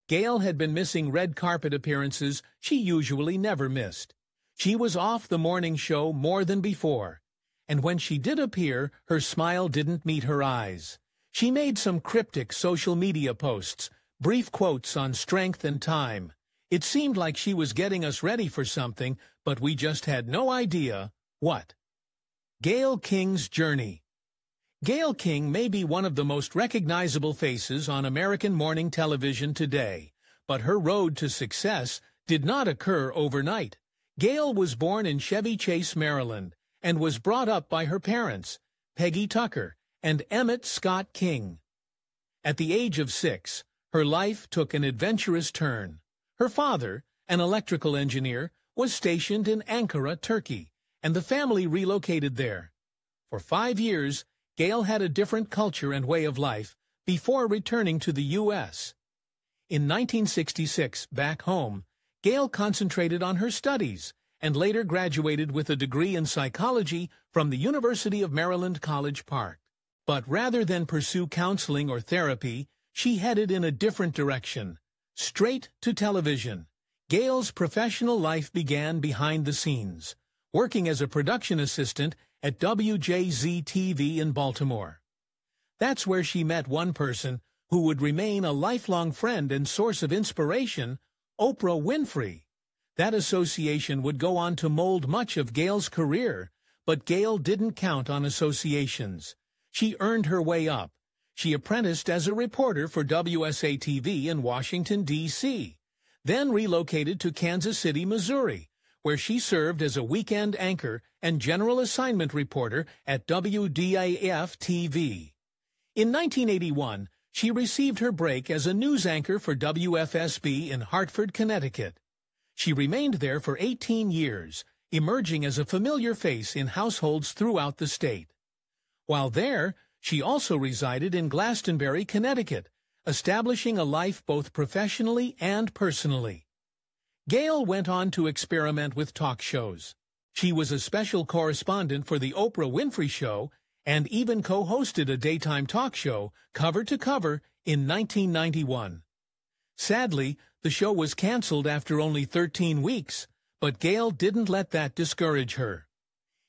Gale had been missing red carpet appearances she usually never missed. She was off the morning show more than before, and when she did appear, her smile didn't meet her eyes. She made some cryptic social media posts, brief quotes on strength and time. It seemed like she was getting us ready for something, but we just had no idea what. Gayle King's journey. Gayle King may be one of the most recognizable faces on American morning television today, but her road to success did not occur overnight. Gayle was born in Chevy Chase, Maryland, and was brought up by her parents, Peggy Tucker and Emmett Scott King. At the age of 6, her life took an adventurous turn. Her father, an electrical engineer, was stationed in Ankara, Turkey, and the family relocated there. For 5 years, Gayle had a different culture and way of life before returning to the U.S. In 1966, back home, Gayle concentrated on her studies and later graduated with a degree in psychology from the University of Maryland College Park. But rather than pursue counseling or therapy, she headed in a different direction, straight to television. Gayle's professional life began behind the scenes, working as a production assistant at WJZ-TV in Baltimore. That's where she met one person who would remain a lifelong friend and source of inspiration, Oprah Winfrey. That association would go on to mold much of Gayle's career, but Gayle didn't count on associations. She earned her way up. She apprenticed as a reporter for WSA-TV in Washington, D.C., then relocated to Kansas City, Missouri, where she served as a weekend anchor and general assignment reporter at WDAF-TV. In 1981, she received her break as a news anchor for WFSB in Hartford, Connecticut. She remained there for 18 years, emerging as a familiar face in households throughout the state. While there, she also resided in Glastonbury, Connecticut, establishing a life both professionally and personally. Gayle went on to experiment with talk shows. She was a special correspondent for the Oprah Winfrey Show and even co-hosted a daytime talk show, Cover to Cover, in 1991. Sadly, the show was canceled after only 13 weeks, but Gayle didn't let that discourage her.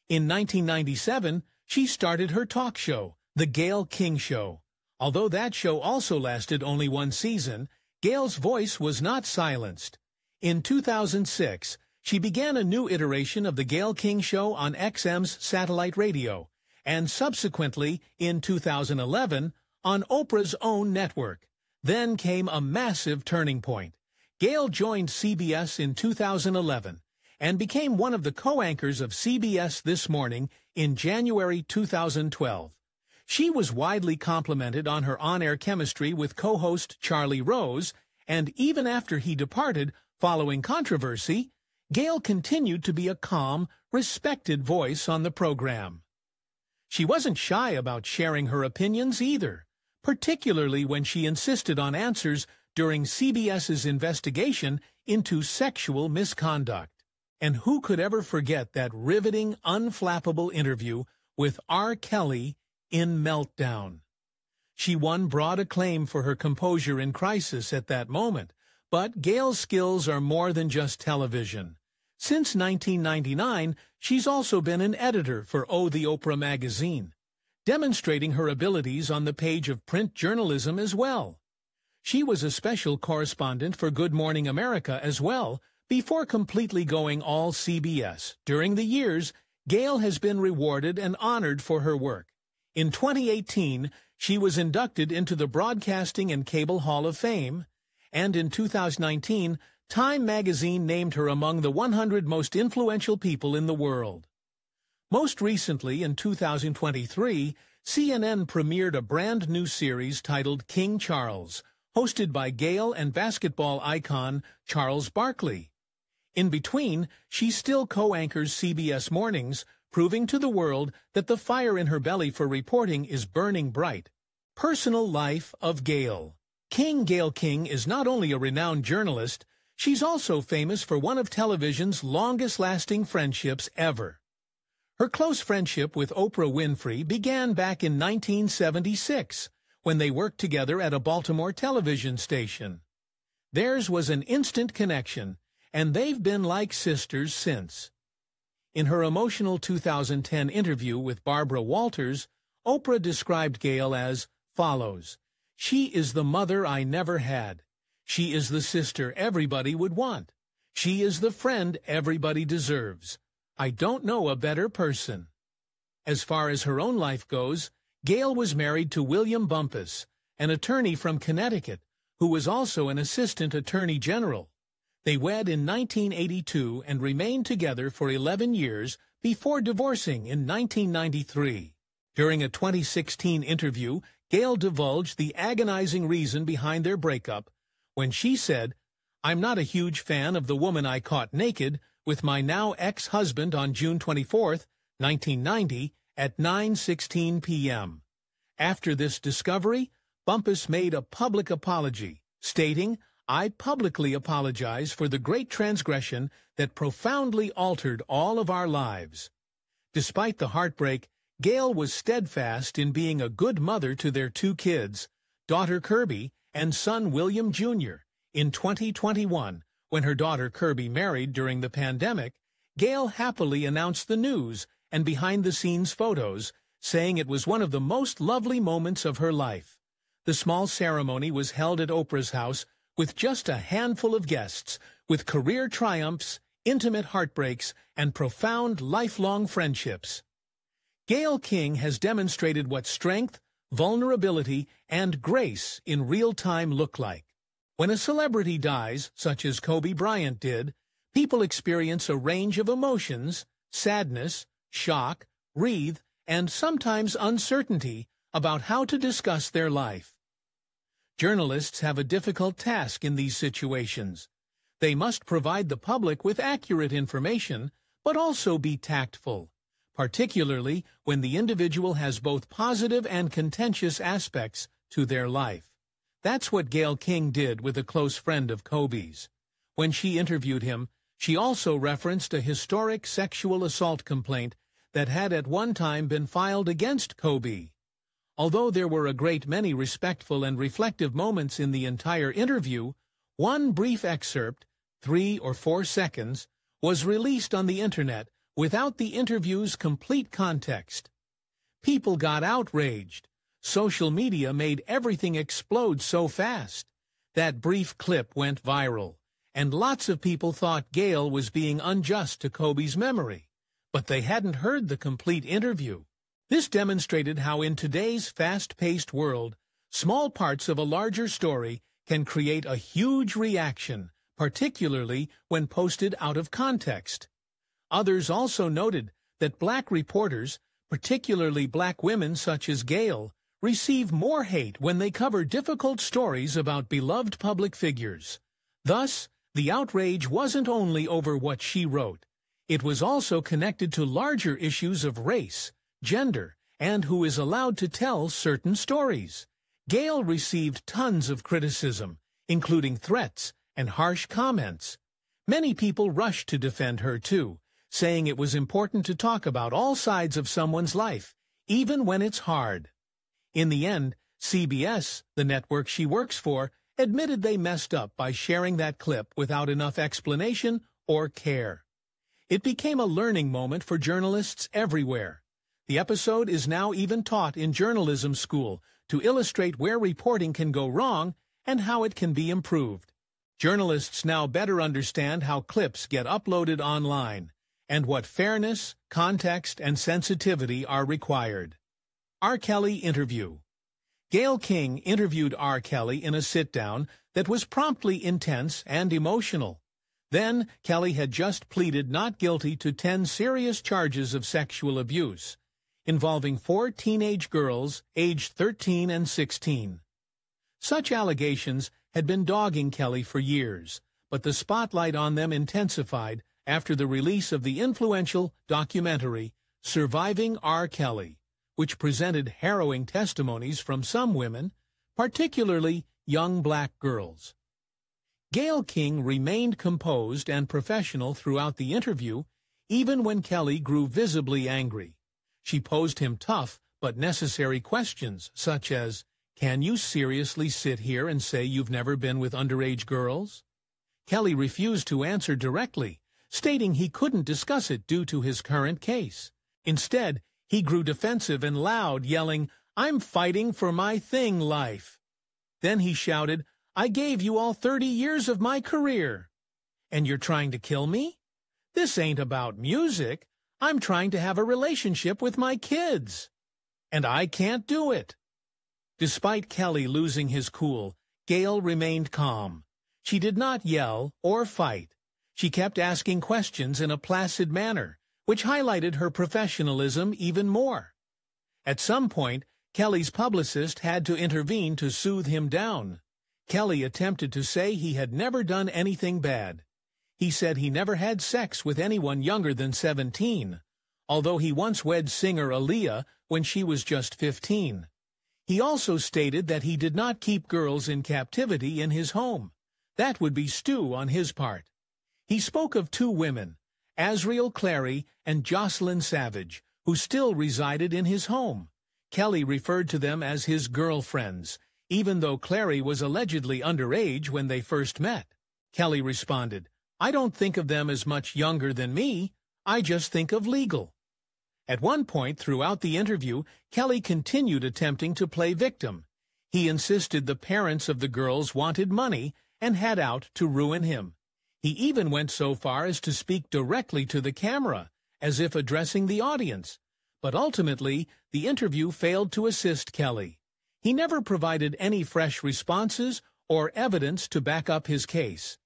In 1997, she started her talk show, The Gayle King Show. Although that show also lasted only one season, Gayle's voice was not silenced. In 2006, she began a new iteration of The Gayle King Show on XM's satellite radio, and subsequently, in 2011, on Oprah's own network. Then came a massive turning point. Gayle joined CBS in 2011 and became one of the co-anchors of CBS This Morning in January 2012. She was widely complimented on her on-air chemistry with co-host Charlie Rose, and even after he departed following controversy, Gayle continued to be a calm, respected voice on the program. She wasn't shy about sharing her opinions either, particularly when she insisted on answers during CBS's investigation into sexual misconduct. And who could ever forget that riveting, unflappable interview with R. Kelly in Meltdown? She won broad acclaim for her composure in crisis at that moment, but Gayle's skills are more than just television. Since 1999, she's also been an editor for Oh, the Oprah magazine, demonstrating her abilities on the page of print journalism as well. She was a special correspondent for Good Morning America as well, before completely going all CBS. During the years, Gayle has been rewarded and honored for her work. In 2018, she was inducted into the Broadcasting and Cable Hall of Fame, and in 2019, Time magazine named her among the 100 most influential people in the world. Most recently, in 2023, CNN premiered a brand new series titled King Charles, hosted by Gale and basketball icon Charles Barkley. In between, she still co-anchors CBS Mornings, proving to the world that the fire in her belly for reporting is burning bright. Personal life of Gayle. Gayle King is not only a renowned journalist, she's also famous for one of television's longest-lasting friendships ever. Her close friendship with Oprah Winfrey began back in 1976, when they worked together at a Baltimore television station. Theirs was an instant connection, and they've been like sisters since. In her emotional 2010 interview with Barbara Walters, Oprah described Gale as follows: "She is the mother I never had. She is the sister everybody would want. She is the friend everybody deserves. I don't know a better person." As far as her own life goes, Gale was married to William Bumpus, an attorney from Connecticut, who was also an assistant attorney general. They wed in 1982 and remained together for 11 years before divorcing in 1993. During a 2016 interview, Gale divulged the agonizing reason behind their breakup when she said, "I'm not a huge fan of the woman I caught naked with my now ex-husband on June 24, 1990, at 9:16 p.m. After this discovery, Bumpus made a public apology, stating, "I publicly apologize for the great transgression that profoundly altered all of our lives." Despite the heartbreak, Gale was steadfast in being a good mother to their two kids, daughter Kirby and son William Jr. In 2021, when her daughter Kirby married during the pandemic, Gale happily announced the news and behind-the-scenes photos, saying it was one of the most lovely moments of her life. The small ceremony was held at Oprah's house with just a handful of guests, with career triumphs, intimate heartbreaks, and profound lifelong friendships. Gayle King has demonstrated what strength, vulnerability, and grace in real time look like. When a celebrity dies, such as Kobe Bryant did, people experience a range of emotions: sadness, shock, wreath, and sometimes uncertainty about how to discuss their life. Journalists have a difficult task in these situations. They must provide the public with accurate information, but also be tactful, particularly when the individual has both positive and contentious aspects to their life. That's what Gayle King did with a close friend of Kobe's. When she interviewed him, she also referenced a historic sexual assault complaint that had at one time been filed against Kobe. Although there were a great many respectful and reflective moments in the entire interview, one brief excerpt, 3 or 4 seconds, was released on the internet without the interview's complete context. People got outraged. Social media made everything explode so fast. That brief clip went viral, and lots of people thought Gale was being unjust to Kobe's memory, but they hadn't heard the complete interview. This demonstrated how in today's fast-paced world, small parts of a larger story can create a huge reaction, particularly when posted out of context. Others also noted that black reporters, particularly black women such as Gale, receive more hate when they cover difficult stories about beloved public figures. Thus, the outrage wasn't only over what she wrote. It was also connected to larger issues of race, gender, and who is allowed to tell certain stories. Gale received tons of criticism, including threats and harsh comments. Many people rushed to defend her too, saying it was important to talk about all sides of someone's life, even when it's hard. In the end, CBS, the network she works for, admitted they messed up by sharing that clip without enough explanation or care. It became a learning moment for journalists everywhere. The episode is now even taught in journalism school to illustrate where reporting can go wrong and how it can be improved. Journalists now better understand how clips get uploaded online and what fairness, context, and sensitivity are required. R. Kelly interview. Gayle King interviewed R. Kelly in a sit-down that was promptly intense and emotional. Then, Kelly had just pleaded not guilty to 10 serious charges of sexual abuse, involving 4 teenage girls aged 13 and 16. Such allegations had been dogging Kelly for years, but the spotlight on them intensified after the release of the influential documentary Surviving R. Kelly, which presented harrowing testimonies from some women, particularly young black girls. Gayle King remained composed and professional throughout the interview, even when Kelly grew visibly angry. She posed him tough but necessary questions, such as, "Can you seriously sit here and say you've never been with underage girls?" Kelly refused to answer directly, stating he couldn't discuss it due to his current case. Instead, he grew defensive and loud, yelling, "I'm fighting for my thing life." Then he shouted, "I gave you all 30 years of my career. And you're trying to kill me? This ain't about music. I'm trying to have a relationship with my kids. And I can't do it." Despite Kelly losing his cool, Gale remained calm. She did not yell or fight. She kept asking questions in a placid manner, which highlighted her professionalism even more. At some point, Kelly's publicist had to intervene to soothe him down. Kelly attempted to say he had never done anything bad. He said he never had sex with anyone younger than 17, although he once wed singer Aaliyah when she was just 15. He also stated that he did not keep girls in captivity in his home. That would be stew on his part. He spoke of 2 women, Azriel Clary and Jocelyn Savage, who still resided in his home. Kelly referred to them as his girlfriends, even though Clary was allegedly underage when they first met. Kelly responded, "I don't think of them as much younger than me. I just think of legal." At one point throughout the interview, Kelly continued attempting to play victim. He insisted the parents of the girls wanted money and had out to ruin him. He even went so far as to speak directly to the camera, as if addressing the audience. But ultimately, the interview failed to assist Kelly. He never provided any fresh responses or evidence to back up his case.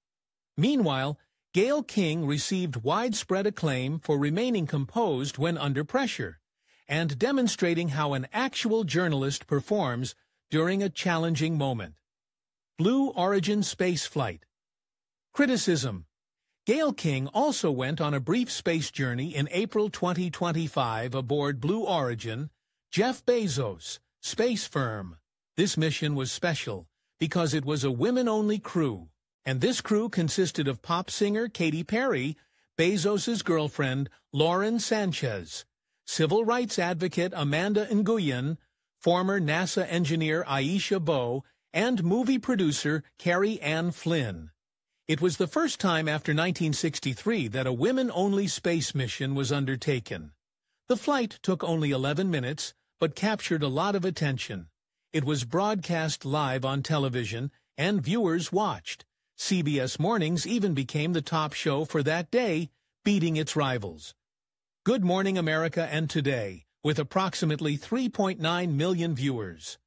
Meanwhile, Gayle King received widespread acclaim for remaining composed when under pressure, and demonstrating how an actual journalist performs during a challenging moment. Blue Origin spaceflight. Criticism. Gayle King also went on a brief space journey in April 2025 aboard Blue Origin, Jeff Bezos' space firm. This mission was special because it was a women-only crew, and this crew consisted of pop singer Katy Perry, Bezos' girlfriend Lauren Sánchez, civil rights advocate Amanda Nguyen, former NASA engineer Aisha Bowe, and movie producer Carrie Ann Flynn. It was the first time after 1963 that a women-only space mission was undertaken. The flight took only 11 minutes, but captured a lot of attention. It was broadcast live on television, and viewers watched. CBS Mornings even became the top show for that day, beating its rivals. Good Morning America and Today, with approximately 3.9 million viewers.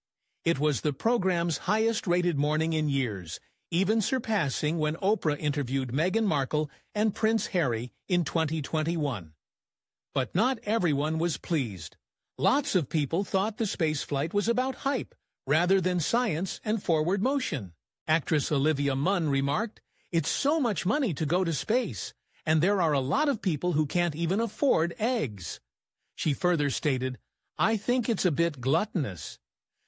It was the program's highest-rated morning in years, even surpassing when Oprah interviewed Meghan Markle and Prince Harry in 2021. But not everyone was pleased. Lots of people thought the spaceflight was about hype, rather than science and forward motion. Actress Olivia Munn remarked, "It's so much money to go to space, and there are a lot of people who can't even afford eggs." She further stated, "I think it's a bit gluttonous.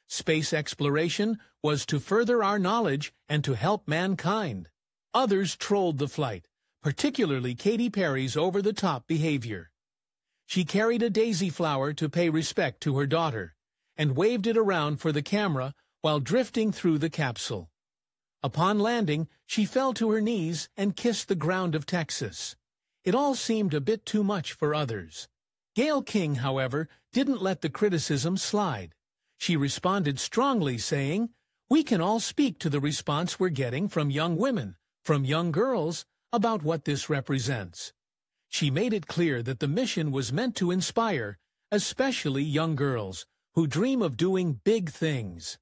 Space exploration was to further our knowledge and to help mankind." Others trolled the flight, particularly Katy Perry's over-the-top behavior. She carried a daisy flower to pay respect to her daughter, and waved it around for the camera while drifting through the capsule. Upon landing, she fell to her knees and kissed the ground of Texas. It all seemed a bit too much for others. Gayle King, however, didn't let the criticism slide. She responded strongly, saying, "We can all speak to the response we're getting from young women, from young girls, about what this represents." She made it clear that the mission was meant to inspire, especially young girls, who dream of doing big things.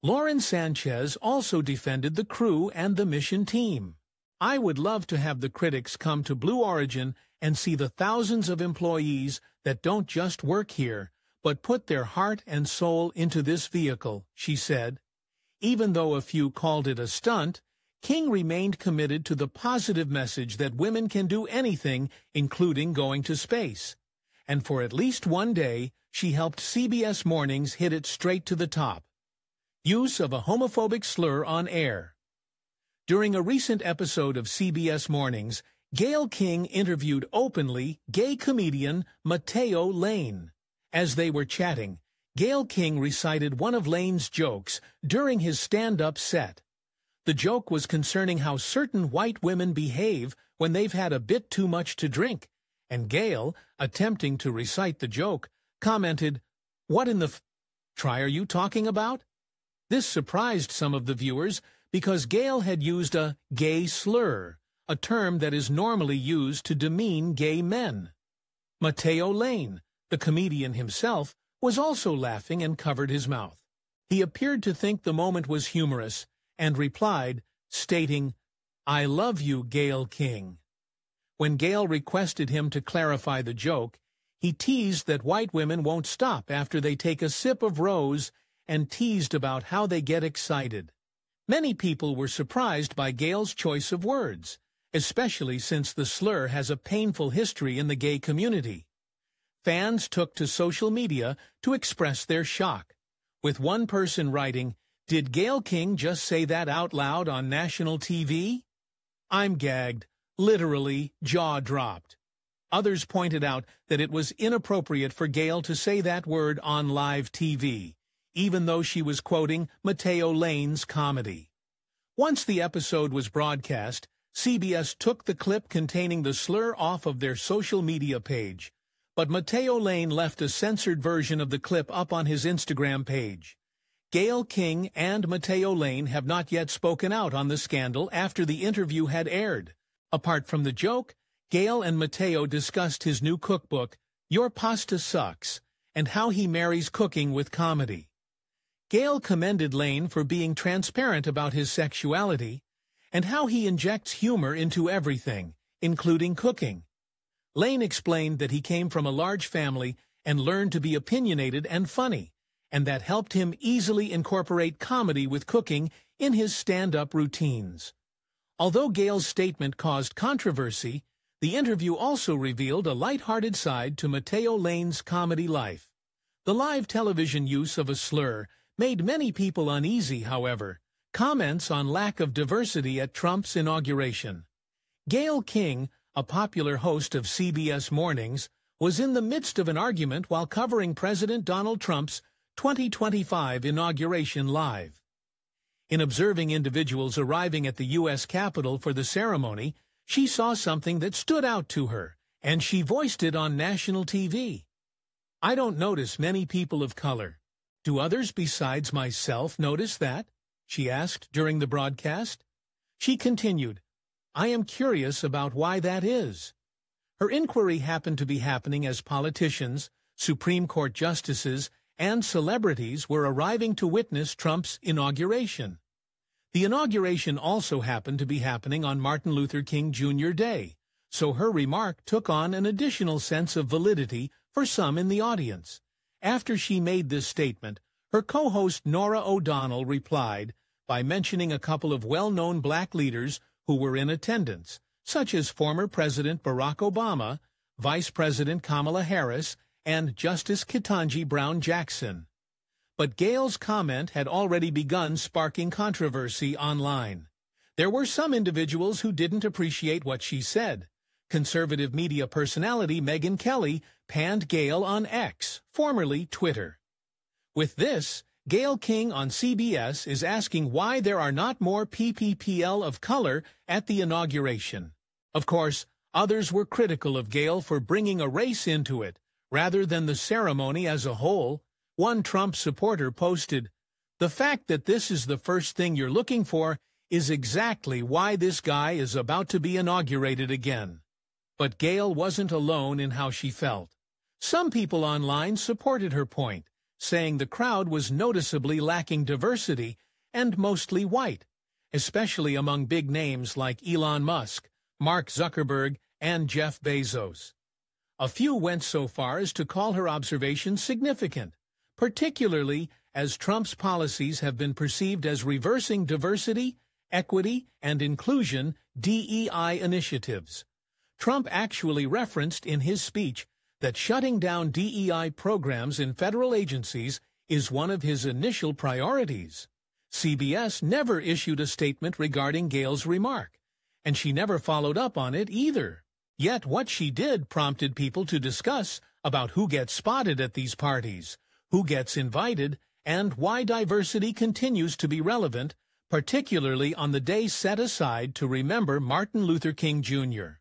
Lauren Sánchez also defended the crew and the mission team. "I would love to have the critics come to Blue Origin and see the thousands of employees that don't just work here, but put their heart and soul into this vehicle," she said. Even though a few called it a stunt, King remained committed to the positive message that women can do anything, including going to space. And for at least one day, she helped CBS Mornings hit it straight to the top. Use of a homophobic slur on air. During a recent episode of CBS Mornings, Gayle King interviewed openly gay comedian Mateo Lane. As they were chatting, Gayle King recited one of Lane's jokes during his stand-up set. The joke was concerning how certain white women behave when they've had a bit too much to drink, and Gayle, attempting to recite the joke, commented, "What in the try are you talking about?" This surprised some of the viewers because Gayle had used a gay slur, a term that is normally used to demean gay men. Matteo Lane, the comedian himself, was also laughing and covered his mouth. He appeared to think the moment was humorous and replied, stating, "I love you, Gayle King." When Gayle requested him to clarify the joke, he teased that white women won't stop after they take a sip of rose and teased about how they get excited. Many people were surprised by Gayle's choice of words, especially since the slur has a painful history in the gay community. Fans took to social media to express their shock, with one person writing, "Did Gayle King just say that out loud on national TV? I'm gagged, literally jaw dropped." Others pointed out that it was inappropriate for Gayle to say that word on live TV, even though she was quoting Matteo Lane's comedy. Once the episode was broadcast, CBS took the clip containing the slur off of their social media page, but Matteo Lane left a censored version of the clip up on his Instagram page. Gayle King and Matteo Lane have not yet spoken out on the scandal after the interview had aired. Apart from the joke, Gayle and Matteo discussed his new cookbook, Your Pasta Sucks, and how he marries cooking with comedy. Gayle commended Lane for being transparent about his sexuality and how he injects humor into everything, including cooking. Lane explained that he came from a large family and learned to be opinionated and funny, and that helped him easily incorporate comedy with cooking in his stand-up routines. Although Gayle's statement caused controversy, the interview also revealed a light-hearted side to Matteo Lane's comedy life. The live television use of a slur made many people uneasy, however. Comments on lack of diversity at Trump's inauguration. Gayle King, a popular host of CBS Mornings, was in the midst of an argument while covering President Donald Trump's 2025 inauguration live. In observing individuals arriving at the U.S. Capitol for the ceremony, she saw something that stood out to her, and she voiced it on national TV. "I don't notice many people of color. Do others besides myself notice that?" she asked during the broadcast. She continued, "I am curious about why that is." Her inquiry happened to be happening as politicians, Supreme Court justices, and celebrities were arriving to witness Trump's inauguration. The inauguration also happened to be happening on Martin Luther King Jr. Day, so her remark took on an additional sense of validity for some in the audience. After she made this statement, her co-host Norah O'Donnell replied by mentioning a couple of well-known black leaders who were in attendance, such as former President Barack Obama, Vice President Kamala Harris, and Justice Ketanji Brown Jackson. But Gayle's comment had already begun sparking controversy online. There were some individuals who didn't appreciate what she said. Conservative media personality Megyn Kelly panned Gayle on X, formerly Twitter. With this, Gayle King on CBS is asking why there are not more PPL of color at the inauguration. Of course, others were critical of Gayle for bringing a race into it, rather than the ceremony as a whole. One Trump supporter posted, "The fact that this is the first thing you're looking for is exactly why this guy is about to be inaugurated again." But Gayle wasn't alone in how she felt. Some people online supported her point, saying the crowd was noticeably lacking diversity and mostly white, especially among big names like Elon Musk, Mark Zuckerberg, and Jeff Bezos. A few went so far as to call her observations significant, particularly as Trump's policies have been perceived as reversing diversity, equity, and inclusion DEI initiatives. Trump actually referenced in his speech that shutting down DEI programs in federal agencies is one of his initial priorities. CBS never issued a statement regarding Gayle's remark, and she never followed up on it either. Yet what she did prompted people to discuss about who gets spotted at these parties, who gets invited, and why diversity continues to be relevant, particularly on the day set aside to remember Martin Luther King Jr.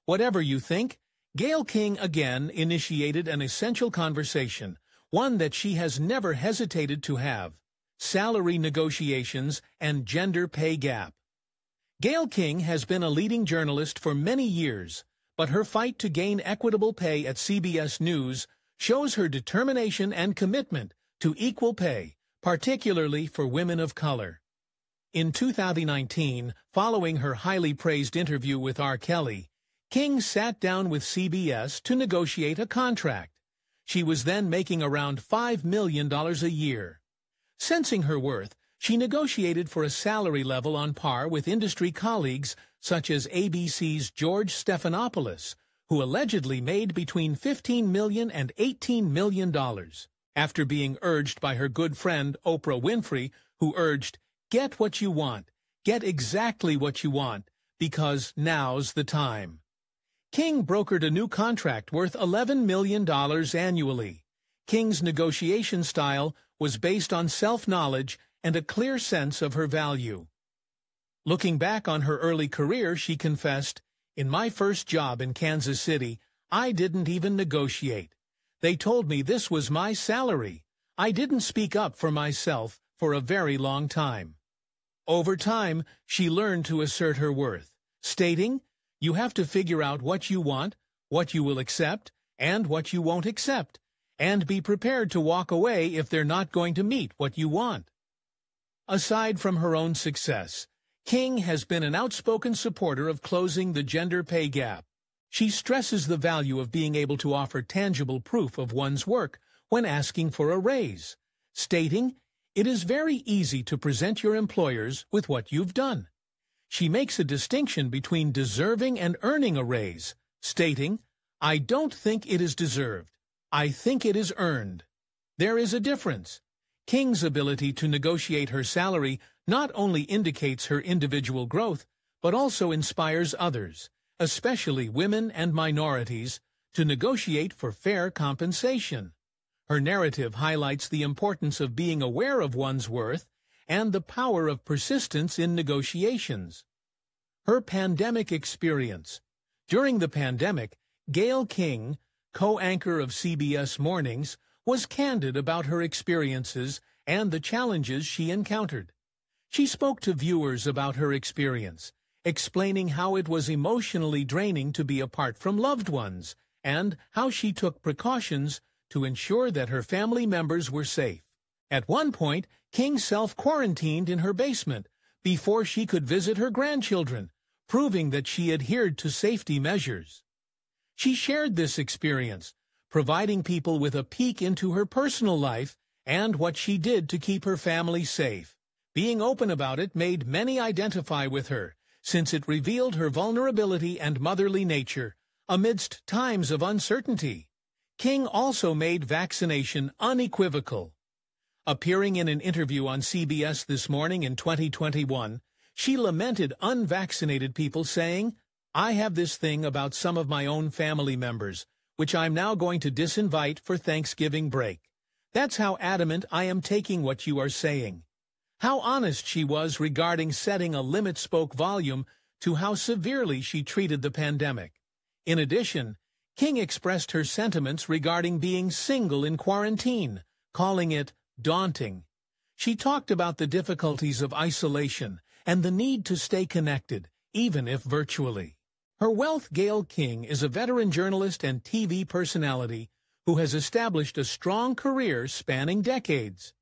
Whatever you think, Gayle King again initiated an essential conversation, one that she has never hesitated to have: salary negotiations and gender pay gap. Gayle King has been a leading journalist for many years, but her fight to gain equitable pay at CBS News shows her determination and commitment to equal pay, particularly for women of color. In 2019, following her highly praised interview with R. Kelly, King sat down with CBS to negotiate a contract. She was then making around $5 million a year. Sensing her worth, she negotiated for a salary level on par with industry colleagues such as ABC's George Stephanopoulos, who allegedly made between $15 million and $18 million. After being urged by her good friend Oprah Winfrey, who urged, "Get what you want, get exactly what you want, because now's the time." King brokered a new contract worth $11 million annually. King's negotiation style was based on self-knowledge and a clear sense of her value. Looking back on her early career, she confessed, "In my first job in Kansas City, I didn't even negotiate. They told me this was my salary. I didn't speak up for myself for a very long time." Over time, she learned to assert her worth, stating, "You have to figure out what you want, what you will accept, and what you won't accept, and be prepared to walk away if they're not going to meet what you want." Aside from her own success, King has been an outspoken supporter of closing the gender pay gap. She stresses the value of being able to offer tangible proof of one's work when asking for a raise, stating, "It is very easy to present your employers with what you've done." She makes a distinction between deserving and earning a raise, stating, "I don't think it is deserved. I think it is earned." There is a difference. King's ability to negotiate her salary not only indicates her individual growth, but also inspires others, especially women and minorities, to negotiate for fair compensation. Her narrative highlights the importance of being aware of one's worth and the power of persistence in negotiations. Her pandemic experience. During the pandemic, Gayle King, co-anchor of CBS Mornings, was candid about her experiences and the challenges she encountered. She spoke to viewers about her experience, explaining how it was emotionally draining to be apart from loved ones and how she took precautions to ensure that her family members were safe. At one point, King self-quarantined in her basement before she could visit her grandchildren, proving that she adhered to safety measures. She shared this experience, providing people with a peek into her personal life and what she did to keep her family safe. Being open about it made many identify with her, since it revealed her vulnerability and motherly nature amidst times of uncertainty. King also made vaccination unequivocal. Appearing in an interview on CBS This Morning in 2021, she lamented unvaccinated people, saying, "I have this thing about some of my own family members, which I'm now going to disinvite for Thanksgiving break. That's how adamant I am taking what you are saying." How honest she was regarding setting a limit spoke volume to how severely she treated the pandemic. In addition, King expressed her sentiments regarding being single in quarantine, calling it daunting. She talked about the difficulties of isolation and the need to stay connected, even if virtually. Her wealth. Gayle King is a veteran journalist and TV personality who has established a strong career spanning decades.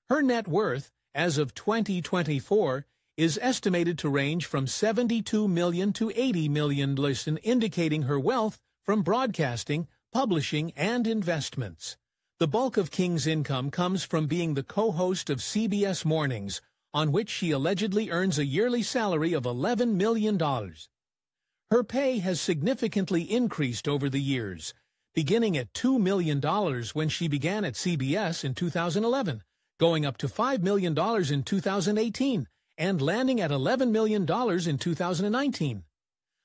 Her net worth, as of 2024, is estimated to range from $72 million to $80 million, indicating her wealth from broadcasting, publishing, and investments. The bulk of King's income comes from being the co-host of CBS Mornings, on which she allegedly earns a yearly salary of $11 million. Her pay has significantly increased over the years, beginning at $2 million when she began at CBS in 2011, going up to $5 million in 2018, and landing at $11 million in 2019.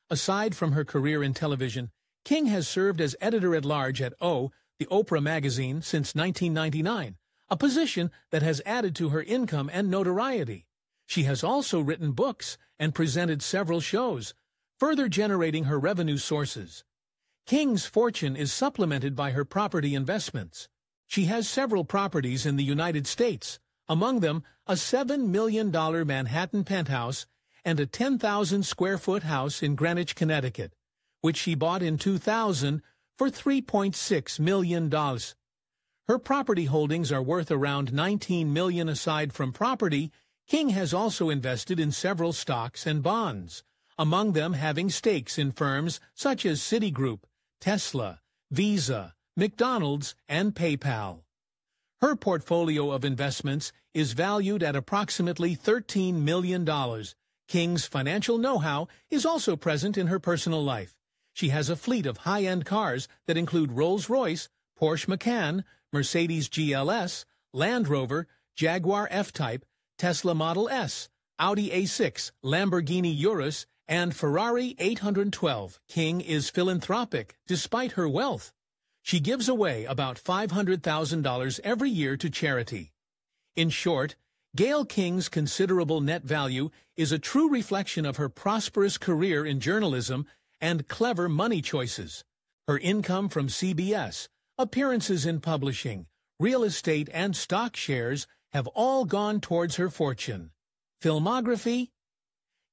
Aside from her career in television, King has served as editor-at-large at O, the Oprah magazine since 1999, a position that has added to her income and notoriety. She has also written books and presented several shows, further generating her revenue sources. King's fortune is supplemented by her property investments. She has several properties in the United States, among them a $7 million Manhattan penthouse and a 10,000-square-foot house in Greenwich, Connecticut, which she bought in 2000 for $3.6 million. Her property holdings are worth around $19 million. Aside from property, King has also invested in several stocks and bonds, among them having stakes in firms such as Citigroup, Tesla, Visa, McDonald's, and PayPal. Her portfolio of investments is valued at approximately $13 million. King's financial know-how is also present in her personal life. She has a fleet of high-end cars that include Rolls-Royce, Porsche Macan, Mercedes GLS, Land Rover, Jaguar F-Type, Tesla Model S, Audi A6, Lamborghini Urus, and Ferrari 812. King is philanthropic despite her wealth. She gives away about $500,000 every year to charity. In short, Gayle King's considerable net value is a true reflection of her prosperous career in journalism and clever money choices. Her income from CBS, appearances in publishing, real estate, and stock shares have all gone towards her fortune. Filmography: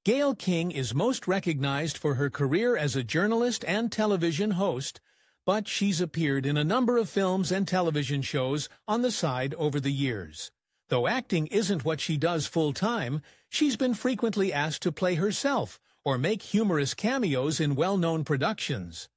Gayle King is most recognized for her career as a journalist and television host, but she's appeared in a number of films and television shows on the side over the years. Though acting isn't what she does full-time, she's been frequently asked to play herself or make humorous cameos in well-known productions.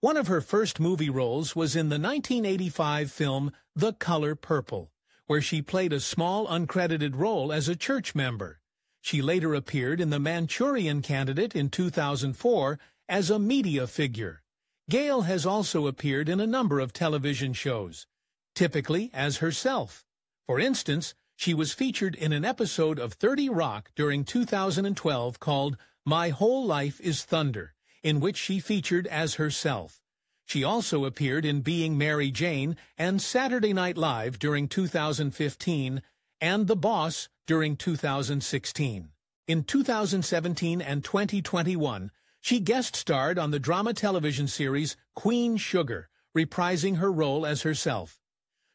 One of her first movie roles was in the 1985 film The Color Purple, where she played a small uncredited role as a church member. She later appeared in The Manchurian Candidate in 2004 as a media figure. Gale has also appeared in a number of television shows, typically as herself. For instance, she was featured in an episode of 30 Rock during 2012 called My Whole Life is Thunder, in which she featured as herself. She also appeared in Being Mary Jane and Saturday Night Live during 2015 and The Boss during 2016. In 2017 and 2021, she guest-starred on the drama television series Queen Sugar, reprising her role as herself.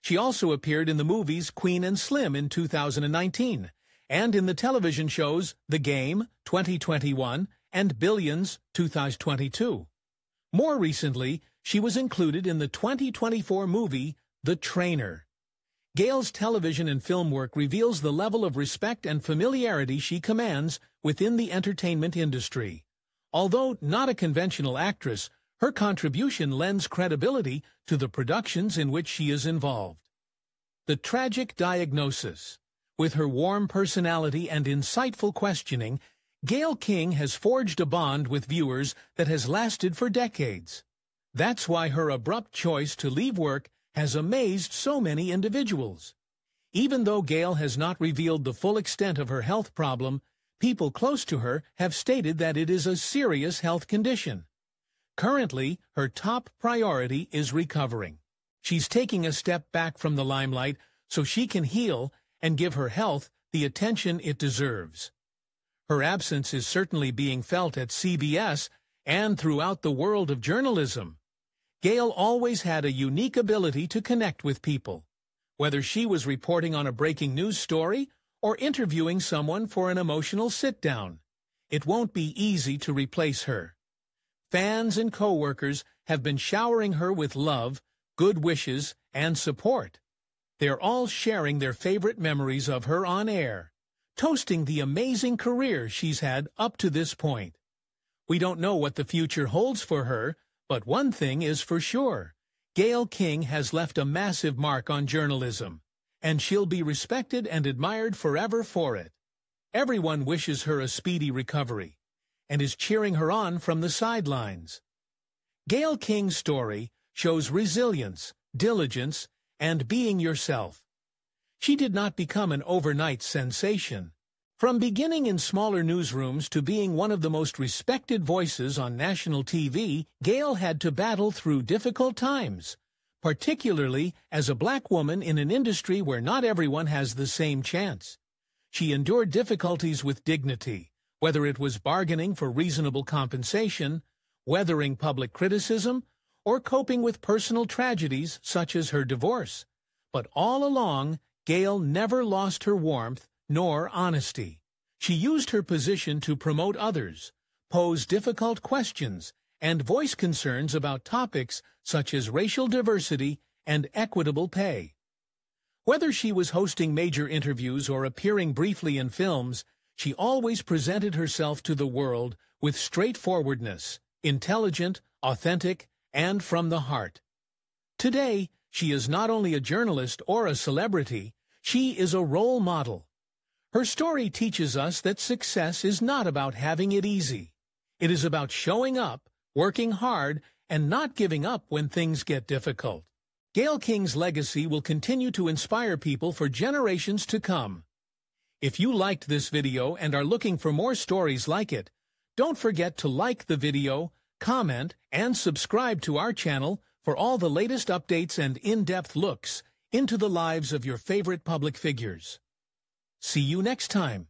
She also appeared in the movies Queen and Slim in 2019, and in the television shows The Game, 2021, and Billions, 2022. More recently, she was included in the 2024 movie The Trainer. Gale's television and film work reveals the level of respect and familiarity she commands within the entertainment industry. Although not a conventional actress, her contribution lends credibility to the productions in which she is involved. The tragic diagnosis. With her warm personality and insightful questioning, Gayle King has forged a bond with viewers that has lasted for decades. That's why her abrupt choice to leave work has amazed so many individuals. Even though Gale has not revealed the full extent of her health problem, people close to her have stated that it is a serious health condition. Currently, her top priority is recovering. She's taking a step back from the limelight so she can heal and give her health the attention it deserves. Her absence is certainly being felt at CBS and throughout the world of journalism. Gale always had a unique ability to connect with people, whether she was reporting on a breaking news story or interviewing someone for an emotional sit-down. It won't be easy to replace her. Fans and co-workers have been showering her with love, good wishes, and support. They're all sharing their favorite memories of her on air, toasting the amazing career she's had up to this point. We don't know what the future holds for her, but one thing is for sure. Gayle King has left a massive mark on journalism, and she'll be respected and admired forever for it. Everyone wishes her a speedy recovery and is cheering her on from the sidelines. Gayle King's story shows resilience, diligence, and being yourself. She did not become an overnight sensation. From beginning in smaller newsrooms to being one of the most respected voices on national TV, Gale had to battle through difficult times. particularly as a black woman in an industry where not everyone has the same chance. She endured difficulties with dignity, whether it was bargaining for reasonable compensation, weathering public criticism, or coping with personal tragedies such as her divorce. But all along, Gale never lost her warmth nor honesty. She used her position to promote others, pose difficult questions, and voice concerns about topics such as racial diversity and equitable pay. Whether she was hosting major interviews or appearing briefly in films, she always presented herself to the world with straightforwardness, intelligent, authentic, and from the heart. Today, she is not only a journalist or a celebrity, she is a role model. Her story teaches us that success is not about having it easy. It is about showing up, working hard, and not giving up when things get difficult. Gayle King's legacy will continue to inspire people for generations to come. If you liked this video and are looking for more stories like it, don't forget to like the video, comment, and subscribe to our channel for all the latest updates and in-depth looks into the lives of your favorite public figures. See you next time.